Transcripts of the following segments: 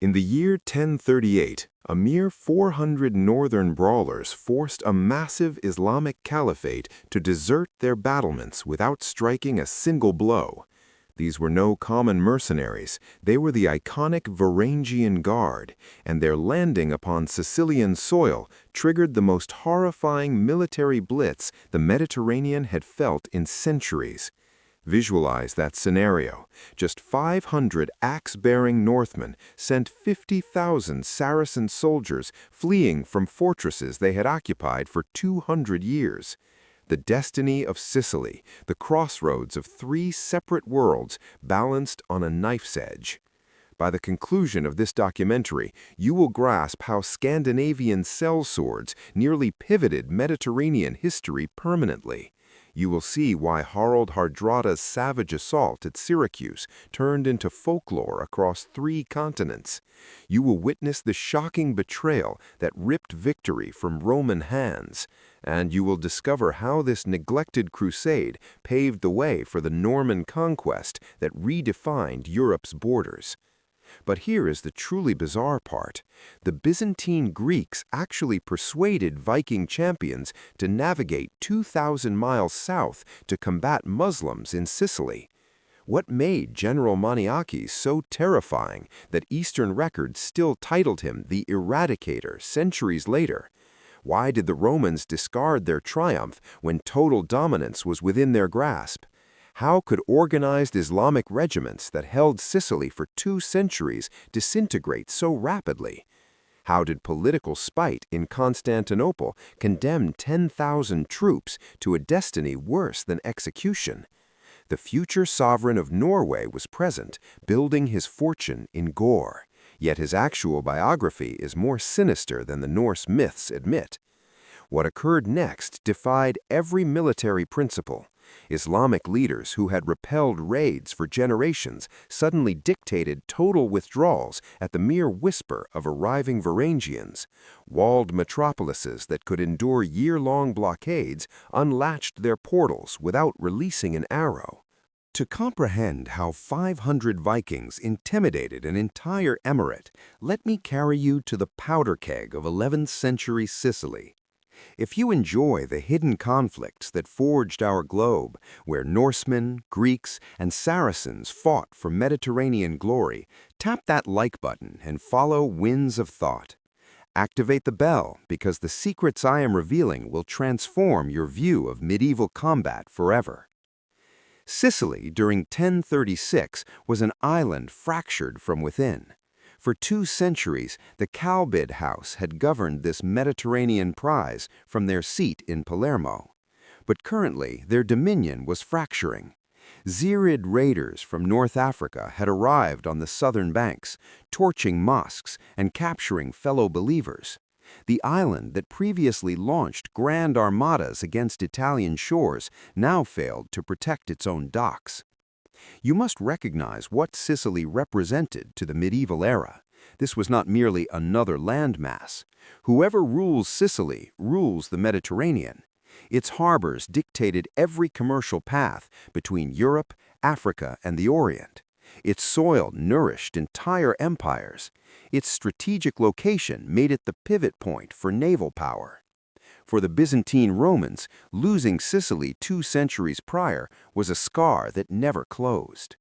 In the year 1038, a mere 400 northern brawlers forced a massive Islamic Caliphate to desert their battlements without striking a single blow. These were no common mercenaries, they were the iconic Varangian Guard, and their landing upon Sicilian soil triggered the most horrifying military blitz the Mediterranean had felt in centuries. Visualize that scenario. Just 500 axe-bearing Northmen sent 50,000 Saracen soldiers fleeing from fortresses they had occupied for 200 years. The destiny of Sicily, the crossroads of three separate worlds balanced on a knife's edge. By the conclusion of this documentary, you will grasp how Scandinavian sellswords nearly pivoted Mediterranean history permanently. You will see why Harald Hardrada's savage assault at Syracuse turned into folklore across 3 continents. You will witness the shocking betrayal that ripped victory from Roman hands. And you will discover how this neglected crusade paved the way for the Norman conquest that redefined Europe's borders. But here is the truly bizarre part. The Byzantine Greeks actually persuaded Viking champions to navigate 2,000 miles south to combat Muslims in Sicily. What made General Maniakes so terrifying that Eastern records still titled him the Eradicator centuries later? Why did the Romans discard their triumph when total dominance was within their grasp? How could organized Islamic regiments that held Sicily for 2 centuries disintegrate so rapidly? How did political spite in Constantinople condemn 10,000 troops to a destiny worse than execution? The future sovereign of Norway was present, building his fortune in gore. Yet his actual biography is more sinister than the Norse myths admit. What occurred next defied every military principle. Islamic leaders who had repelled raids for generations suddenly dictated total withdrawals at the mere whisper of arriving Varangians. Walled metropolises that could endure year-long blockades unlatched their portals without releasing an arrow. To comprehend how 500 Vikings intimidated an entire emirate, let me carry you to the powder keg of 11th century Sicily. If you enjoy the hidden conflicts that forged our globe, where Norsemen, Greeks, and Saracens fought for Mediterranean glory, tap that like button and follow Winds of Thought. Activate the bell, because the secrets I am revealing will transform your view of medieval combat forever. Sicily during 1036 was an island fractured from within. For 2 centuries, the Kalbid house had governed this Mediterranean prize from their seat in Palermo. But currently, their dominion was fracturing. Zirid raiders from North Africa had arrived on the southern banks, torching mosques and capturing fellow believers. The island that previously launched grand armadas against Italian shores now failed to protect its own docks. You must recognize what Sicily represented to the medieval era. This was not merely another landmass. Whoever rules Sicily rules the Mediterranean. Its harbors dictated every commercial path between Europe, Africa, and the Orient. Its soil nourished entire empires. Its strategic location made it the pivot point for naval power. For the Byzantine Romans, losing Sicily 2 centuries prior was a scar that never closed.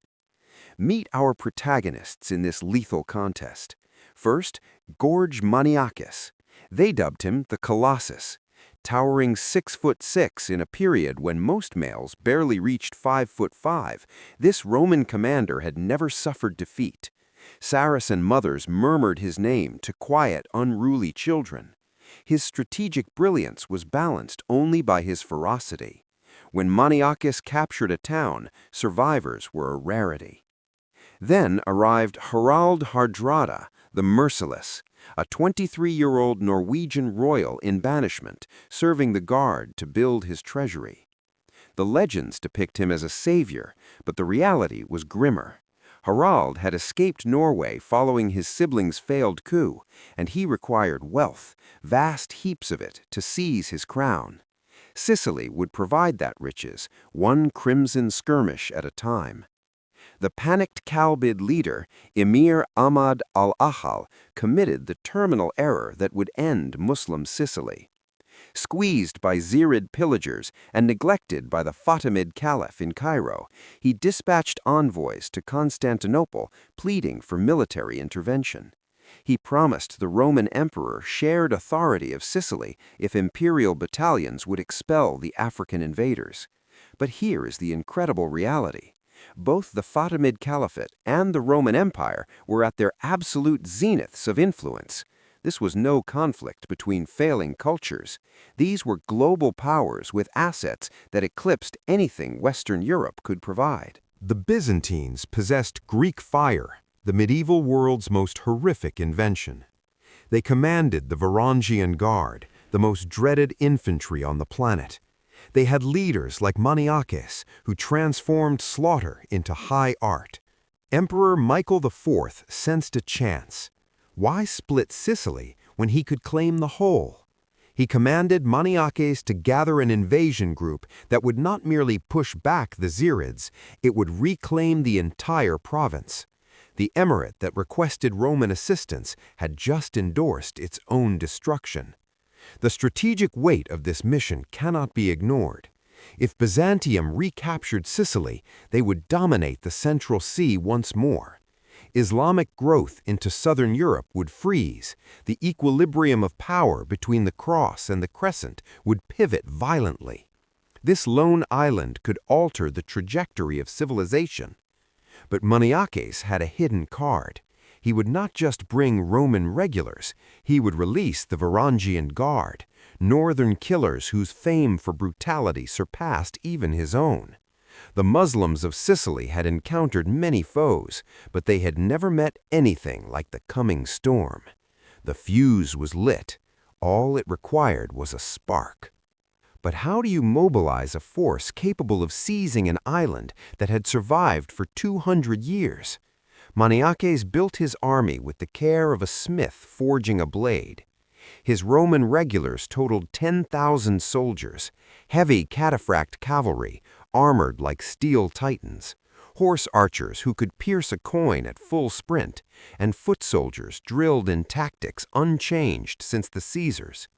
Meet our protagonists in this lethal contest. First, George Maniakes. They dubbed him the Colossus. Towering 6'6" in a period when most males barely reached 5'5", this Roman commander had never suffered defeat. Saracen mothers murmured his name to quiet unruly children. His strategic brilliance was balanced only by his ferocity. When Maniakes captured a town, survivors were a rarity. Then arrived Harald Hardrada, the Merciless, a 23-year-old Norwegian royal in banishment, serving the guard to build his treasury. The legends depict him as a savior, but the reality was grimmer. Harald had escaped Norway following his siblings' failed coup, and he required wealth, vast heaps of it, to seize his crown. Sicily would provide that riches, one crimson skirmish at a time. The panicked Kalbid leader, Emir Ahmad al-Ahal, committed the terminal error that would end Muslim Sicily. Squeezed by Zirid pillagers and neglected by the Fatimid Caliph in Cairo, he dispatched envoys to Constantinople pleading for military intervention. He promised the Roman emperor shared authority of Sicily if imperial battalions would expel the African invaders. But here is the incredible reality. Both the Fatimid Caliphate and the Roman Empire were at their absolute zeniths of influence. This was no conflict between failing cultures. These were global powers with assets that eclipsed anything Western Europe could provide. The Byzantines possessed Greek fire, the medieval world's most horrific invention. They commanded the Varangian Guard, the most dreaded infantry on the planet. They had leaders like Maniakes, who transformed slaughter into high art. Emperor Michael IV sensed a chance. Why split Sicily when he could claim the whole? He commanded Maniakes to gather an invasion group that would not merely push back the Zirids, it would reclaim the entire province. The emirate that requested Roman assistance had just endorsed its own destruction. The strategic weight of this mission cannot be ignored. If Byzantium recaptured Sicily, they would dominate the Central Sea once more. Islamic growth into southern Europe would freeze. The equilibrium of power between the cross and the crescent would pivot violently. This lone island could alter the trajectory of civilization. But Maniakes had a hidden card. He would not just bring Roman regulars, he would release the Varangian Guard, northern killers whose fame for brutality surpassed even his own. The Muslims of Sicily had encountered many foes, but they had never met anything like the coming storm. The fuse was lit. All it required was a spark. But how do you mobilize a force capable of seizing an island that had survived for 200 years? Maniakes built his army with the care of a smith forging a blade. His Roman regulars totaled 10,000 soldiers, heavy cataphract cavalry, armored like steel titans, horse archers who could pierce a coin at full sprint, and foot soldiers drilled in tactics unchanged since the Caesars.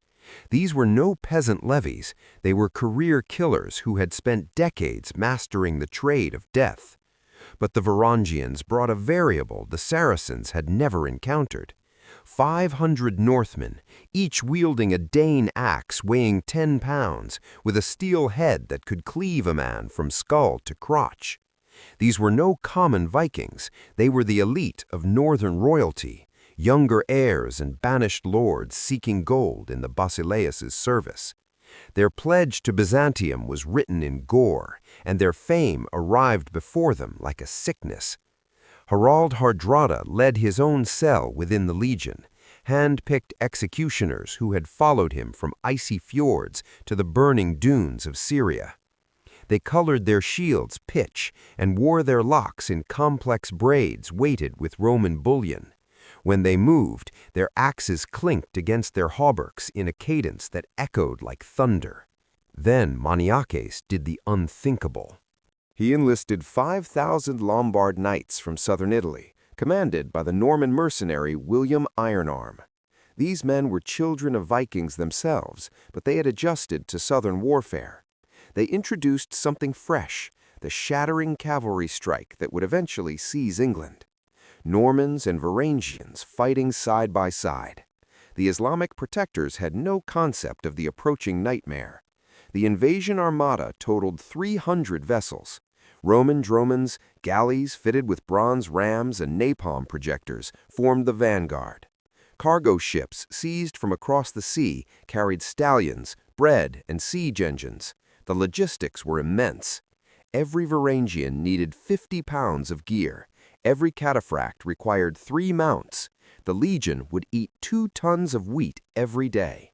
These were no peasant levies, they were career killers who had spent decades mastering the trade of death. But the Varangians brought a variable the Saracens had never encountered. 500 Northmen, each wielding a Dane axe weighing 10 pounds, with a steel head that could cleave a man from skull to crotch. These were no common Vikings, they were the elite of northern royalty, younger heirs and banished lords seeking gold in the Basileus' service. Their pledge to Byzantium was written in gore, and their fame arrived before them like a sickness. Harald Hardrada led his own cell within the legion, hand-picked executioners who had followed him from icy fjords to the burning dunes of Syria. They colored their shields pitch and wore their locks in complex braids weighted with Roman bullion. When they moved, their axes clinked against their hauberks in a cadence that echoed like thunder. Then Maniakes did the unthinkable. He enlisted 5,000 Lombard knights from southern Italy, commanded by the Norman mercenary William Ironarm. These men were children of Vikings themselves, but they had adjusted to southern warfare. They introduced something fresh, the shattering cavalry strike that would eventually seize England. Normans and Varangians fighting side by side. The Islamic protectors had no concept of the approaching nightmare. The invasion armada totaled 300 vessels. Roman dromons, galleys fitted with bronze rams and napalm projectors formed the vanguard. Cargo ships seized from across the sea carried stallions, bread, and siege engines. The logistics were immense. Every Varangian needed 50 pounds of gear. Every cataphract required 3 mounts. The legion would eat 2 tons of wheat every day.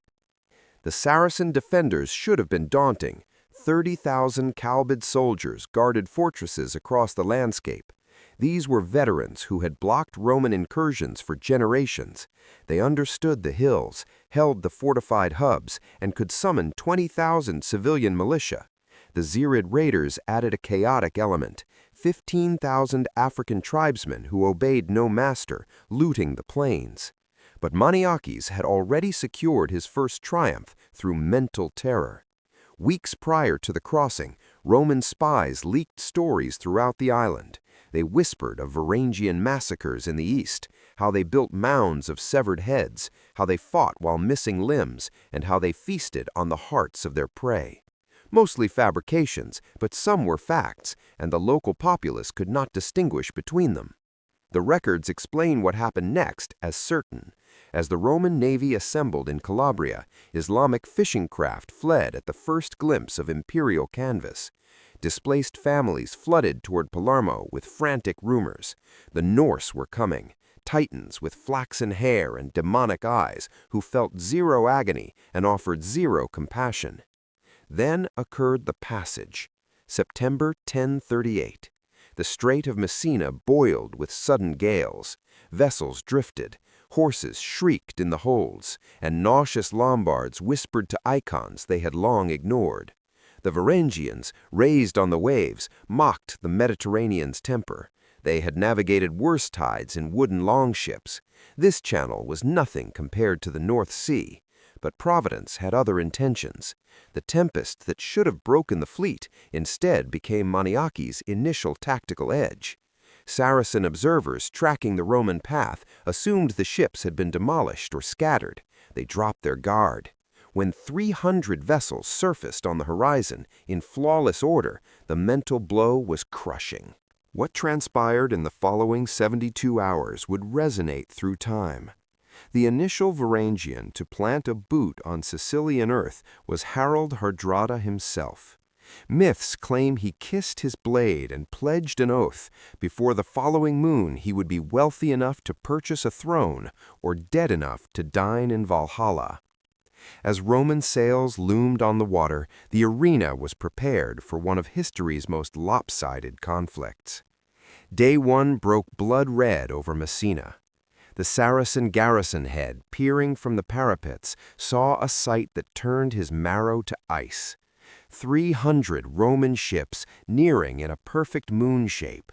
The Saracen defenders should have been daunting. 30,000 Kalbid soldiers guarded fortresses across the landscape. These were veterans who had blocked Roman incursions for generations. They understood the hills, held the fortified hubs, and could summon 20,000 civilian militia. The Zirid raiders added a chaotic element. 15,000 African tribesmen who obeyed no master, looting the plains. But Maniakes had already secured his first triumph through mental terror. Weeks prior to the crossing, Roman spies leaked stories throughout the island. They whispered of Varangian massacres in the east, how they built mounds of severed heads, how they fought while missing limbs, and how they feasted on the hearts of their prey. Mostly fabrications, but some were facts, and the local populace could not distinguish between them. The records explain what happened next as certain. As the Roman navy assembled in Calabria, Islamic fishing craft fled at the first glimpse of imperial canvas. Displaced families flooded toward Palermo with frantic rumors. The Norse were coming, titans with flaxen hair and demonic eyes who felt zero agony and offered zero compassion. Then occurred the passage, September 1038. The Strait of Messina boiled with sudden gales. Vessels drifted, horses shrieked in the holds, and nauseous Lombards whispered to icons they had long ignored. The Varangians, raised on the waves, mocked the Mediterranean's temper. They had navigated worse tides in wooden longships. This channel was nothing compared to the North Sea. But Providence had other intentions. The tempest that should have broken the fleet instead became Maniakes' initial tactical edge. Saracen observers tracking the Roman path assumed the ships had been demolished or scattered. They dropped their guard. When 300 vessels surfaced on the horizon in flawless order, the mental blow was crushing. What transpired in the following 72 hours would resonate through time. The initial Varangian to plant a boot on Sicilian earth was Harald Hardrada himself. Myths claim he kissed his blade and pledged an oath. Before the following moon he would be wealthy enough to purchase a throne or dead enough to dine in Valhalla. As Roman sails loomed on the water, the arena was prepared for one of history's most lopsided conflicts. Day one broke blood red over Messina. The Saracen garrison head, peering from the parapets, saw a sight that turned his marrow to ice. 300 Roman ships nearing in a perfect moon shape.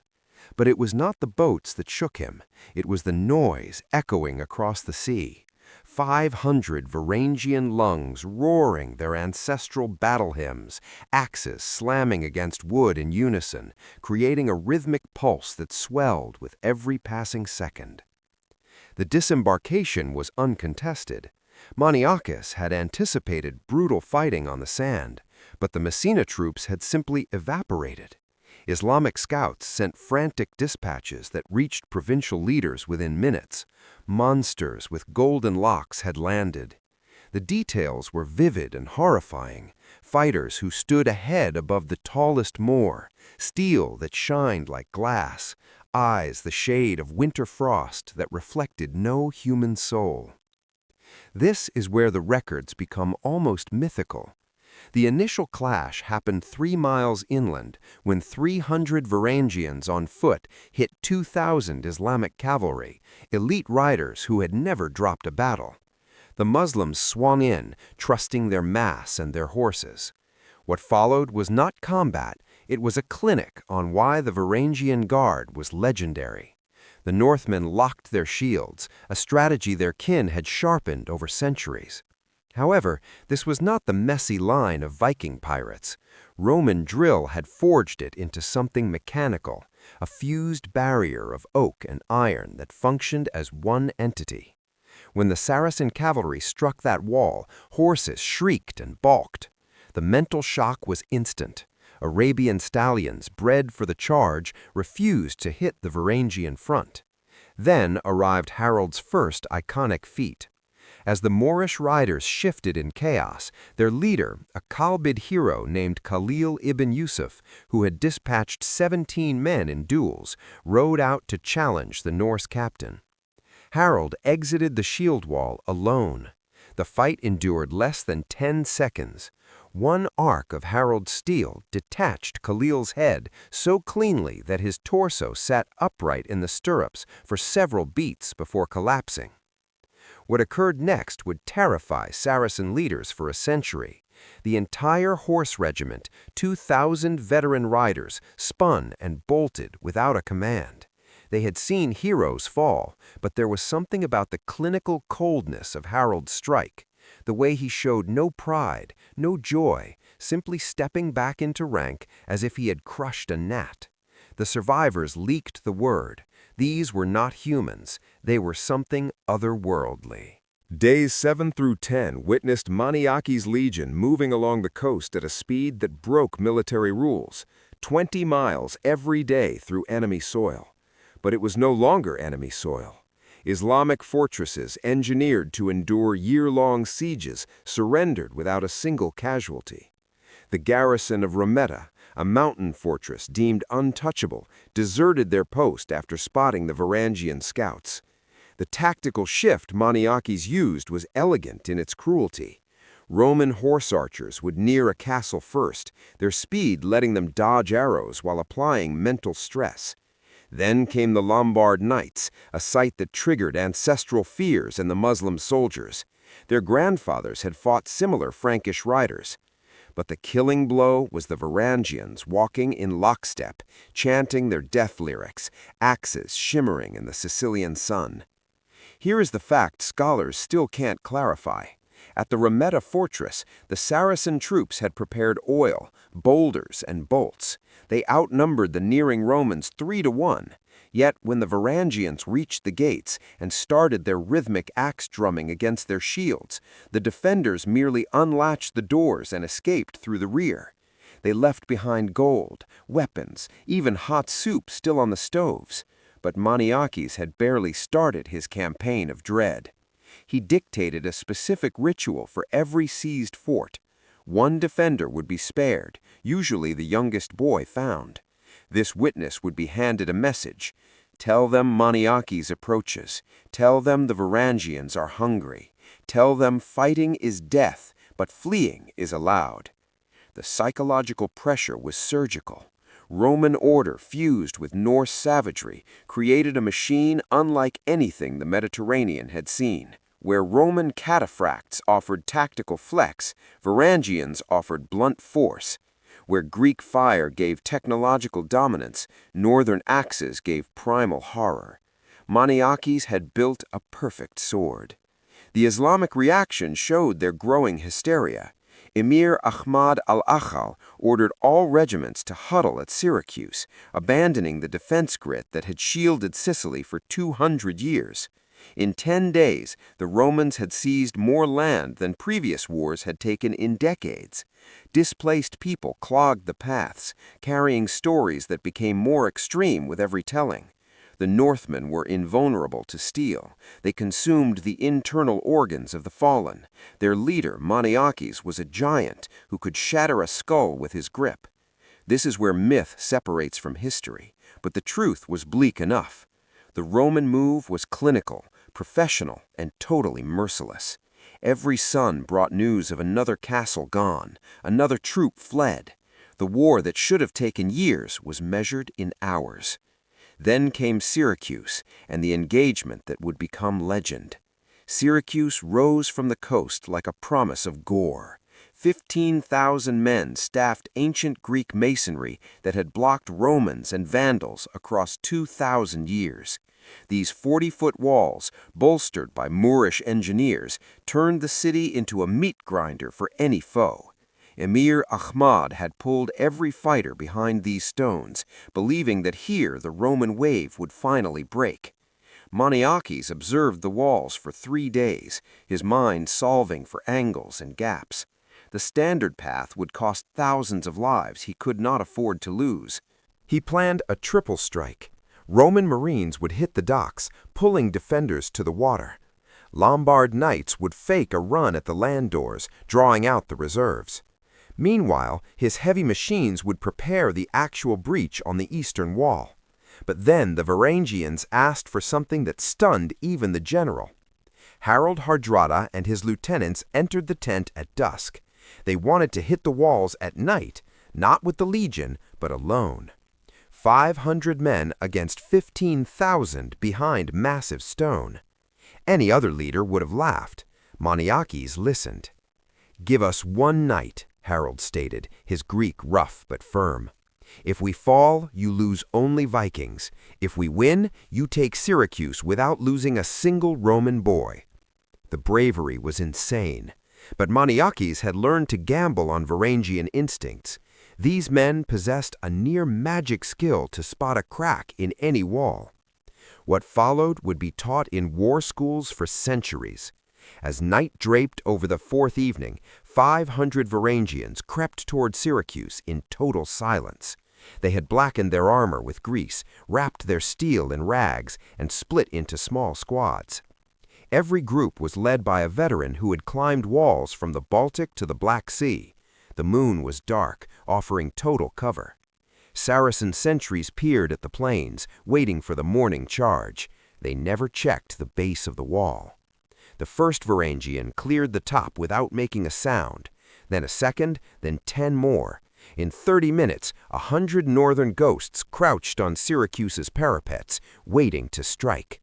But it was not the boats that shook him. It was the noise echoing across the sea. 500 Varangian lungs roaring their ancestral battle hymns, axes slamming against wood in unison, creating a rhythmic pulse that swelled with every passing second. The disembarkation was uncontested. Maniakes had anticipated brutal fighting on the sand, but the Messina troops had simply evaporated. Islamic scouts sent frantic dispatches that reached provincial leaders within minutes. Monsters with golden locks had landed. The details were vivid and horrifying. Fighters who stood ahead above the tallest Moor, steel that shined like glass, eyes the shade of winter frost that reflected no human soul. This is where the records become almost mythical. The initial clash happened 3 miles inland when 300 Varangians on foot hit 2,000 Islamic cavalry, elite riders who had never dropped a battle. The Muslims swung in, trusting their mass and their horses. What followed was not combat, it was a clinic on why the Varangian Guard was legendary. The Northmen locked their shields, a strategy their kin had sharpened over centuries. However, this was not the messy line of Viking pirates. Roman drill had forged it into something mechanical, a fused barrier of oak and iron that functioned as one entity. When the Saracen cavalry struck that wall, horses shrieked and balked. The mental shock was instant. Arabian stallions, bred for the charge, refused to hit the Varangian front. Then arrived Harold's first iconic feat. As the Moorish riders shifted in chaos, their leader, a Kalbid hero named Khalil ibn Yusuf, who had dispatched 17 men in duels, rode out to challenge the Norse captain. Harold exited the shield wall alone. The fight endured less than 10 seconds. One arc of Harold's steel detached Khalil's head so cleanly that his torso sat upright in the stirrups for several beats before collapsing. What occurred next would terrify Saracen leaders for a century. The entire horse regiment, 2,000 veteran riders, spun and bolted without a command. They had seen heroes fall, but there was something about the clinical coldness of Harald's strike, the way he showed no pride, no joy, simply stepping back into rank as if he had crushed a gnat. The survivors leaked the word. These were not humans. They were something otherworldly. Days 7 through 10 witnessed Maniakes' legion moving along the coast at a speed that broke military rules, 20 miles every day through enemy soil. But it was no longer enemy soil. Islamic fortresses, engineered to endure year-long sieges, surrendered without a single casualty. The garrison of Rametta, a mountain fortress deemed untouchable, deserted their post after spotting the Varangian scouts. The tactical shift Maniakes used was elegant in its cruelty. Roman horse archers would near a castle first, their speed letting them dodge arrows while applying mental stress. Then came the Lombard Knights, a sight that triggered ancestral fears in the Muslim soldiers. Their grandfathers had fought similar Frankish riders. But the killing blow was the Varangians walking in lockstep, chanting their death lyrics, axes shimmering in the Sicilian sun. Here is the fact scholars still can't clarify. At the Rametta fortress, the Saracen troops had prepared oil, boulders, and bolts. They outnumbered the nearing Romans 3-1. Yet when the Varangians reached the gates and started their rhythmic axe drumming against their shields, the defenders merely unlatched the doors and escaped through the rear. They left behind gold, weapons, even hot soup still on the stoves. But Maniakes had barely started his campaign of dread. He dictated a specific ritual for every seized fort. One defender would be spared, usually the youngest boy found. This witness would be handed a message. Tell them Maniakes approaches. Tell them the Varangians are hungry. Tell them fighting is death, but fleeing is allowed. The psychological pressure was surgical. Roman order fused with Norse savagery created a machine unlike anything the Mediterranean had seen. Where Roman cataphracts offered tactical flex, Varangians offered blunt force. Where Greek fire gave technological dominance, northern axes gave primal horror. Maniakes had built a perfect sword. The Islamic reaction showed their growing hysteria. Emir Ahmad al-Akhal ordered all regiments to huddle at Syracuse, abandoning the defense grid that had shielded Sicily for 200 years. In 10 days, the Romans had seized more land than previous wars had taken in decades. Displaced people clogged the paths, carrying stories that became more extreme with every telling. The Northmen were invulnerable to steel. They consumed the internal organs of the fallen. Their leader, Maniakes, was a giant who could shatter a skull with his grip. This is where myth separates from history, but the truth was bleak enough. The Roman move was clinical, professional, and totally merciless. Every sun brought news of another castle gone, another troop fled. The war that should have taken years was measured in hours. Then came Syracuse and the engagement that would become legend. Syracuse rose from the coast like a promise of gore. 15,000 men staffed ancient Greek masonry that had blocked Romans and Vandals across 2,000 years. These 40-foot walls, bolstered by Moorish engineers, turned the city into a meat grinder for any foe. Emir Ahmad had pulled every fighter behind these stones, believing that here the Roman wave would finally break. Maniakes observed the walls for 3 days, his mind solving for angles and gaps. The standard path would cost thousands of lives he could not afford to lose. He planned a triple strike. Roman Marines would hit the docks, pulling defenders to the water. Lombard Knights would fake a run at the land doors, drawing out the reserves. Meanwhile, his heavy machines would prepare the actual breach on the eastern wall. But then the Varangians asked for something that stunned even the general. Harald Hardrada and his lieutenants entered the tent at dusk. They wanted to hit the walls at night, not with the legion, but alone. 500 men against 15,000 behind massive stone. Any other leader would have laughed. Maniakes listened. "Give us one night," Harald stated, his Greek rough but firm. "If we fall, you lose only Vikings. If we win, you take Syracuse without losing a single Roman boy." The bravery was insane. But Maniakes had learned to gamble on Varangian instincts. These men possessed a near magic skill to spot a crack in any wall. What followed would be taught in war schools for centuries. As night draped over the fourth evening, 500 Varangians crept toward Syracuse in total silence. They had blackened their armor with grease, wrapped their steel in rags, and split into small squads. Every group was led by a veteran who had climbed walls from the Baltic to the Black Sea. The moon was dark, offering total cover. Saracen sentries peered at the plains, waiting for the morning charge. They never checked the base of the wall. The first Varangian cleared the top without making a sound, then a second, then 10 more. In 30 minutes, 100 northern ghosts crouched on Syracuse's parapets, waiting to strike.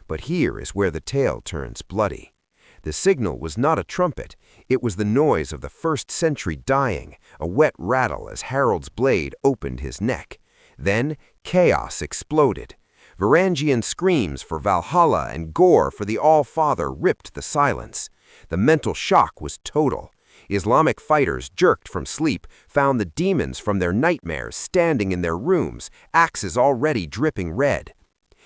But here is where the tale turns bloody. The signal was not a trumpet. It was the noise of the first sentry dying, a wet rattle as Harald's blade opened his neck. Then chaos exploded. Varangian screams for Valhalla and gore for the All-Father ripped the silence. The mental shock was total. Islamic fighters, jerked from sleep, found the demons from their nightmares standing in their rooms, axes already dripping red.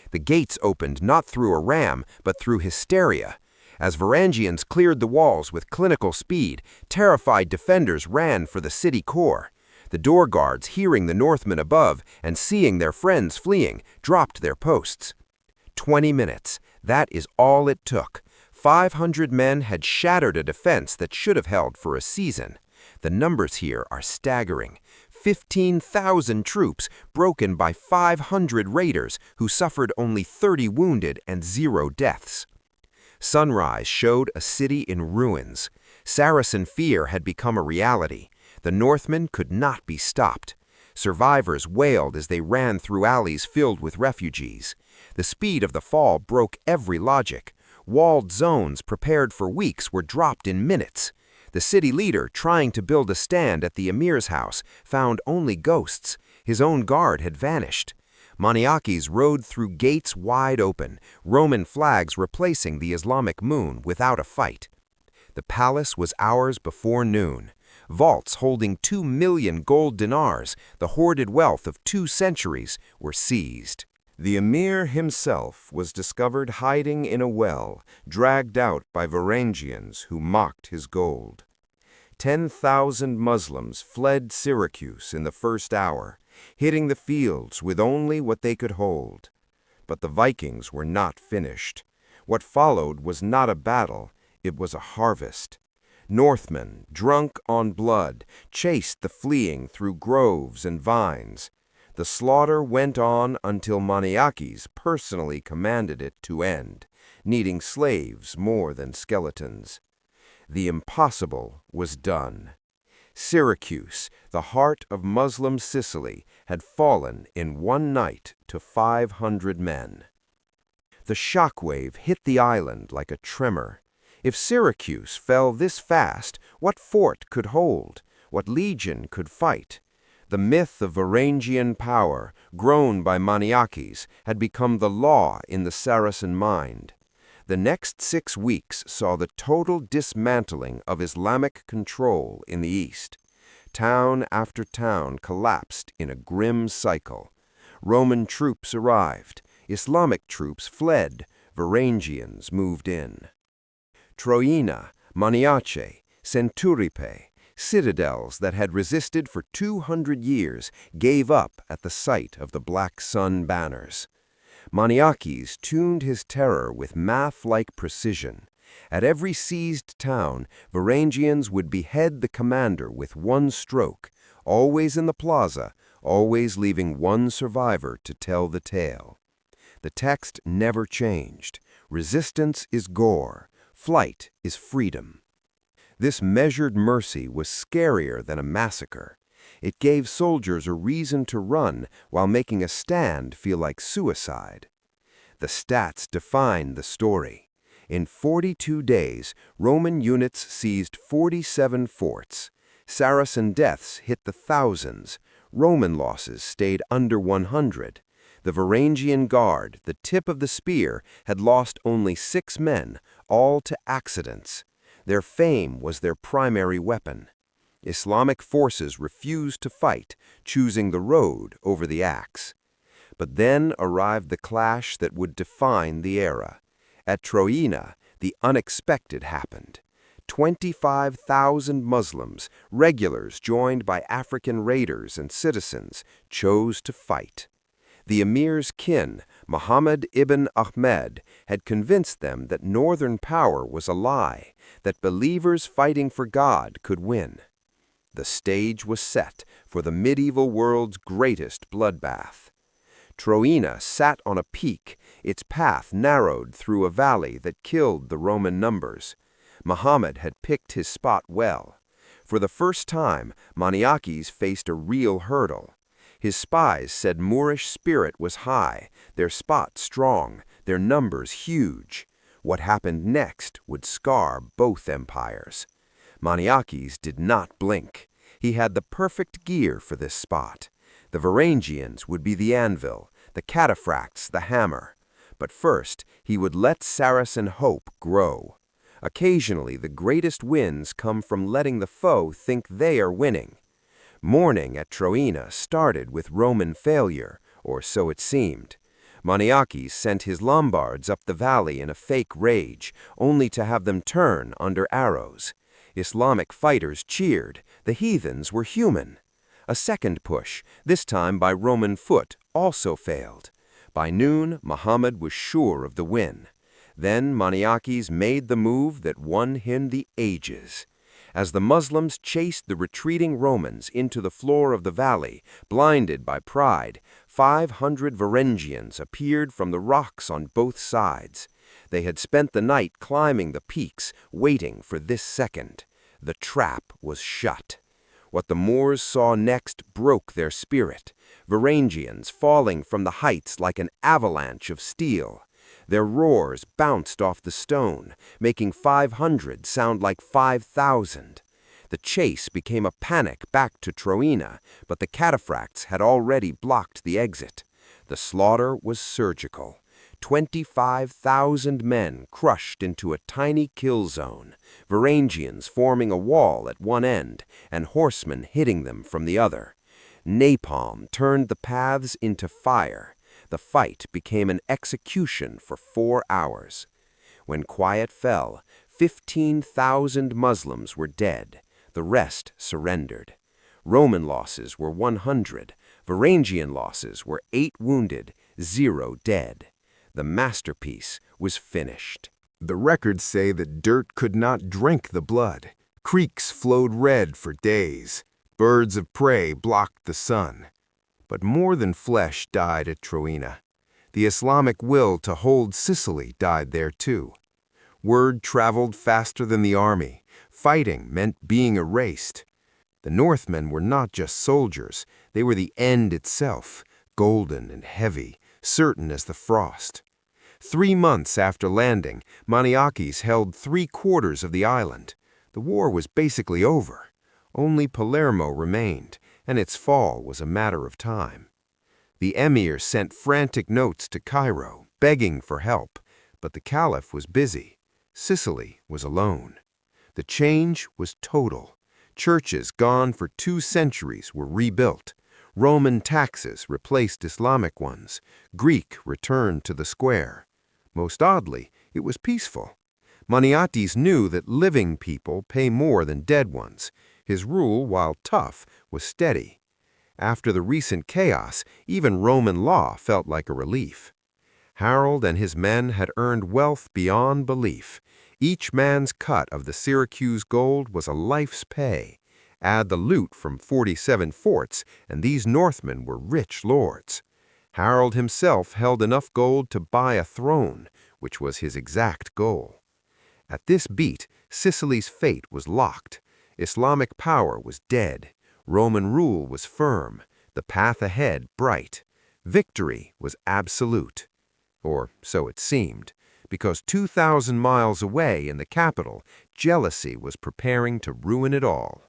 The gates opened not through a ram, but through hysteria. As Varangians cleared the walls with clinical speed, terrified defenders ran for the city core. The door guards, hearing the Northmen above and seeing their friends fleeing, dropped their posts. 20 minutes. That is all it took. 500 men had shattered a defense that should have held for a season. The numbers here are staggering. 15,000 troops broken by 500 raiders who suffered only 30 wounded and 0 deaths. Sunrise showed a city in ruins. Saracen fear had become a reality. The Northmen could not be stopped. Survivors wailed as they ran through alleys filled with refugees. The speed of the fall broke every logic. Walled zones prepared for weeks were dropped in minutes. The city leader, trying to build a stand at the emir's house, found only ghosts. His own guard had vanished. Maniakes rode through gates wide open, Roman flags replacing the Islamic moon without a fight. The palace was hours before noon. Vaults holding 2 million gold dinars, the hoarded wealth of 2 centuries, were seized. The emir himself was discovered hiding in a well, dragged out by Varangians who mocked his gold. 10,000 Muslims fled Syracuse in the first hour, hitting the fields with only what they could hold. But the Vikings were not finished. What followed was not a battle, it was a harvest. Northmen, drunk on blood, chased the fleeing through groves and vines. The slaughter went on until Maniakes personally commanded it to end, needing slaves more than skeletons. The impossible was done. Syracuse, the heart of Muslim Sicily, had fallen in one night to 500 men. The shockwave hit the island like a tremor. If Syracuse fell this fast, what fort could hold? What legion could fight? The myth of Varangian power, grown by Maniakes, had become the law in the Saracen mind. The next 6 weeks saw the total dismantling of Islamic control in the east. Town after town collapsed in a grim cycle. Roman troops arrived. Islamic troops fled. Varangians moved in. Troina, Maniace, Centuripe, citadels that had resisted for 200 years, gave up at the sight of the Black Sun banners. Maniakes tuned his terror with math-like precision. At every seized town, Varangians would behead the commander with one stroke, always in the plaza, always leaving one survivor to tell the tale. The text never changed. Resistance is gore. Flight is freedom. This measured mercy was scarier than a massacre. It gave soldiers a reason to run while making a stand feel like suicide. The stats defined the story. In 42 days, Roman units seized 47 forts. Saracen deaths hit the thousands. Roman losses stayed under 100. The Varangian Guard, the tip of the spear, had lost only 6 men, all to accidents. Their fame was their primary weapon. Islamic forces refused to fight, choosing the road over the axe. But then arrived the clash that would define the era. At Troina, the unexpected happened. 25,000 Muslims, regulars joined by African raiders and citizens, chose to fight. The emir's kin, Muhammad ibn Ahmed, had convinced them that northern power was a lie, that believers fighting for God could win. The stage was set for the medieval world's greatest bloodbath. Troina sat on a peak, its path narrowed through a valley that killed the Roman numbers. Muhammad had picked his spot well. For the first time, Maniakes faced a real hurdle. His spies said Moorish spirit was high, their spot strong, their numbers huge. What happened next would scar both empires. Maniakes did not blink. He had the perfect gear for this spot. The Varangians would be the anvil, the cataphracts the hammer. But first, he would let Saracen hope grow. Occasionally, the greatest wins come from letting the foe think they are winning. Mourning at Troina started with Roman failure, or so it seemed. Maniakes sent his Lombards up the valley in a fake rage, only to have them turn under arrows. Islamic fighters cheered. The heathens were human. A second push, this time by Roman foot, also failed. By noon, Muhammad was sure of the win. Then Maniakes made the move that won him the ages. As the Muslims chased the retreating Romans into the floor of the valley, blinded by pride, 500 Varangians appeared from the rocks on both sides. They had spent the night climbing the peaks, waiting for this second. The trap was shut. What the Moors saw next broke their spirit. Varangians falling from the heights like an avalanche of steel. Their roars bounced off the stone, making 500 sound like 5,000. The chase became a panic back to Troina, but the cataphracts had already blocked the exit. The slaughter was surgical. 25,000 men crushed into a tiny kill zone, Varangians forming a wall at one end and horsemen hitting them from the other. Napalm turned the paths into fire. The fight became an execution for 4 hours. When quiet fell, 15,000 Muslims were dead. The rest surrendered. Roman losses were 100. Varangian losses were 8 wounded, 0 dead. The masterpiece was finished. The records say that dirt could not drink the blood. Creeks flowed red for days. Birds of prey blocked the sun. But more than flesh died at Troina. The Islamic will to hold Sicily died there too. Word traveled faster than the army. Fighting meant being erased. The Northmen were not just soldiers. They were the end itself, golden and heavy, certain as the frost. 3 months after landing, Maniakes held 3/4 of the island. The war was basically over. Only Palermo remained, and its fall was a matter of time. The emir sent frantic notes to Cairo, begging for help, but the caliph was busy. Sicily was alone. The change was total. Churches gone for 2 centuries were rebuilt. Roman taxes replaced Islamic ones. Greek returned to the square. Most oddly, it was peaceful. Maniakes knew that living people pay more than dead ones. His rule, while tough, was steady. After the recent chaos, even Roman law felt like a relief. Harald and his men had earned wealth beyond belief. Each man's cut of the Syracuse gold was a life's pay. Add the loot from 47 forts, and these Northmen were rich lords. Harald himself held enough gold to buy a throne, which was his exact goal. At this beat, Sicily's fate was locked. Islamic power was dead. Roman rule was firm. The path ahead bright. Victory was absolute. Or so it seemed, because 2,000 miles away in the capital, jealousy was preparing to ruin it all.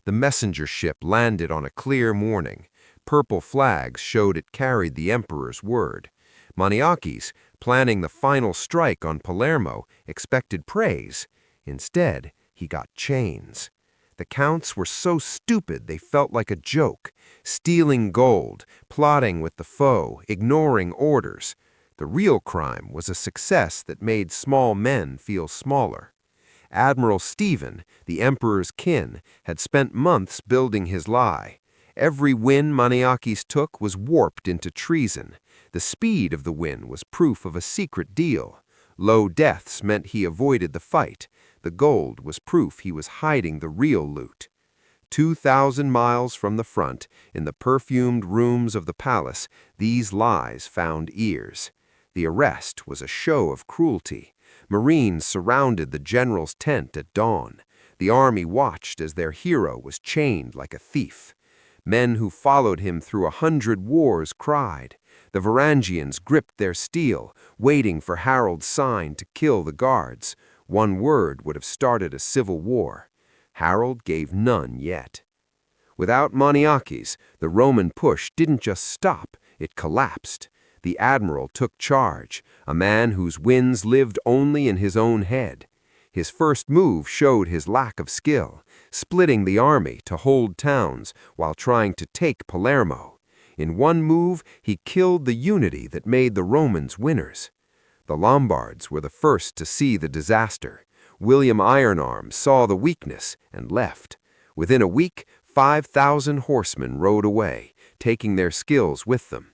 The messenger ship landed on a clear morning. Purple flags showed it carried the emperor's word. Maniakes, planning the final strike on Palermo, expected praise. Instead, he got chains. The counts were so stupid they felt like a joke, stealing gold, plotting with the foe, ignoring orders. The real crime was a success that made small men feel smaller. Admiral Stephen, the emperor's kin, had spent months building his lie. Every win Maniakes took was warped into treason. The speed of the win was proof of a secret deal. Low deaths meant he avoided the fight. The gold was proof he was hiding the real loot. 2,000 miles from the front, in the perfumed rooms of the palace, these lies found ears. The arrest was a show of cruelty. Marines surrounded the general's tent at dawn. The army watched as their hero was chained like a thief. Men who followed him through 100 wars cried. The Varangians gripped their steel, waiting for Harald's sign to kill the guards. One word would have started a civil war. Harald gave none yet. Without Maniakes, the Roman push didn't just stop, it collapsed. The admiral took charge, a man whose wins lived only in his own head. His first move showed his lack of skill, splitting the army to hold towns while trying to take Palermo. In one move, he killed the unity that made the Romans winners. The Lombards were the first to see the disaster. William Ironarm saw the weakness and left. Within a week, 5,000 horsemen rode away, taking their skills with them.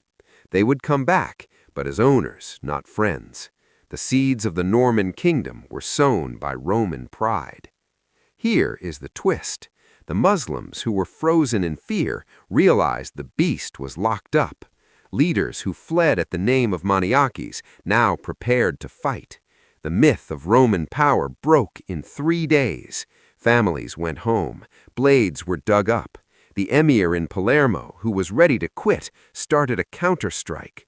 They would come back, but as owners, not friends. The seeds of the Norman kingdom were sown by Roman pride. Here is the twist. The Muslims, who were frozen in fear, realized the beast was locked up. Leaders who fled at the name of Maniakes now prepared to fight. The myth of Roman power broke in 3 days. Families went home. Blades were dug up. The emir in Palermo, who was ready to quit, started a counterstrike.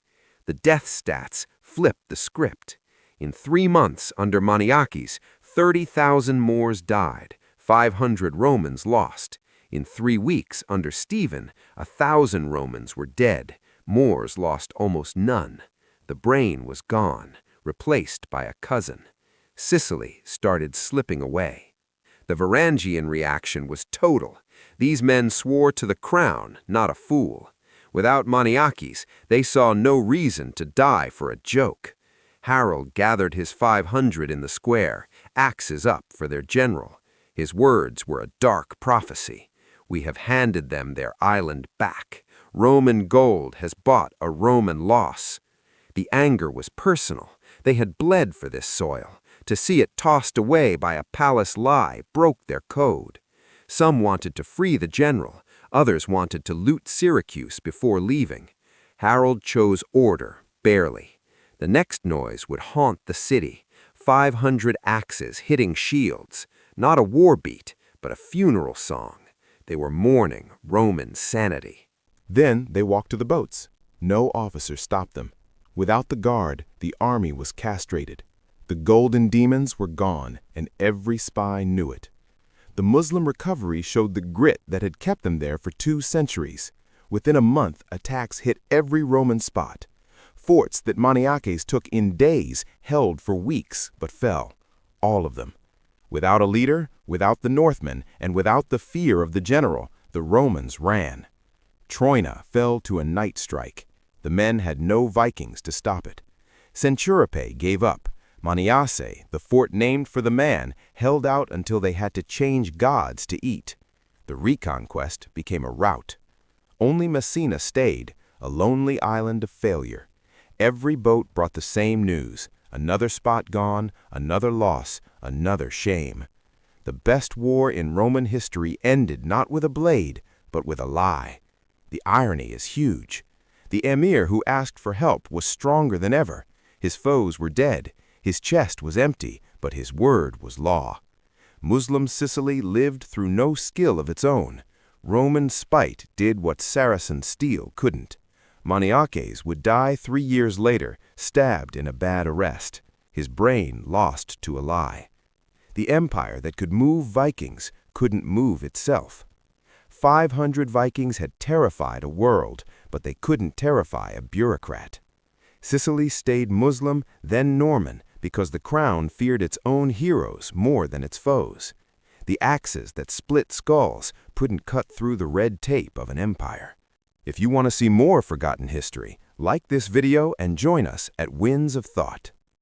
The death stats flipped the script. In 3 months under Maniakes, 30,000 Moors died, 500 Romans lost. In 3 weeks under Stephen, 1,000 Romans were dead. Moors lost almost none. The brain was gone, replaced by a cousin. Sicily started slipping away. The Varangian reaction was total. These men swore to the crown, not a fool. Without Maniakes, they saw no reason to die for a joke. Harald gathered his 500 in the square, axes up for their general. His words were a dark prophecy. We have handed them their island back. Roman gold has bought a Roman loss. The anger was personal. They had bled for this soil. To see it tossed away by a palace lie broke their code. Some wanted to free the general. Others wanted to loot Syracuse before leaving. Harald chose order, barely. The next noise would haunt the city. 500 axes hitting shields. Not a war beat, but a funeral song. They were mourning Roman sanity. Then they walked to the boats. No officer stopped them. Without the guard, the army was castrated. The golden demons were gone, and every spy knew it. The Muslim recovery showed the grit that had kept them there for 2 centuries. Within a month, attacks hit every Roman spot. Forts that Maniakes took in days held for weeks but fell. All of them. Without a leader, without the Northmen, and without the fear of the general, the Romans ran. Troina fell to a night strike. The men had no Vikings to stop it. Centuripe gave up. Maniace, the fort named for the man, held out until they had to change gods to eat. The reconquest became a rout. Only Messina stayed, a lonely island of failure. Every boat brought the same news. Another spot gone, another loss, another shame. The best war in Roman history ended not with a blade, but with a lie. The irony is huge. The emir who asked for help was stronger than ever. His foes were dead. His chest was empty, but his word was law. Muslim Sicily lived through no skill of its own. Roman spite did what Saracen steel couldn't. Maniakes would die 3 years later, stabbed in a bad arrest. his brain lost to a lie. The empire that could move Vikings couldn't move itself. 500 Vikings had terrified a world, but they couldn't terrify a bureaucrat. Sicily stayed Muslim, then Norman, because the crown feared its own heroes more than its foes. The axes that split skulls couldn't cut through the red tape of an empire. If you want to see more forgotten history, like this video and join us at Winds of Thought.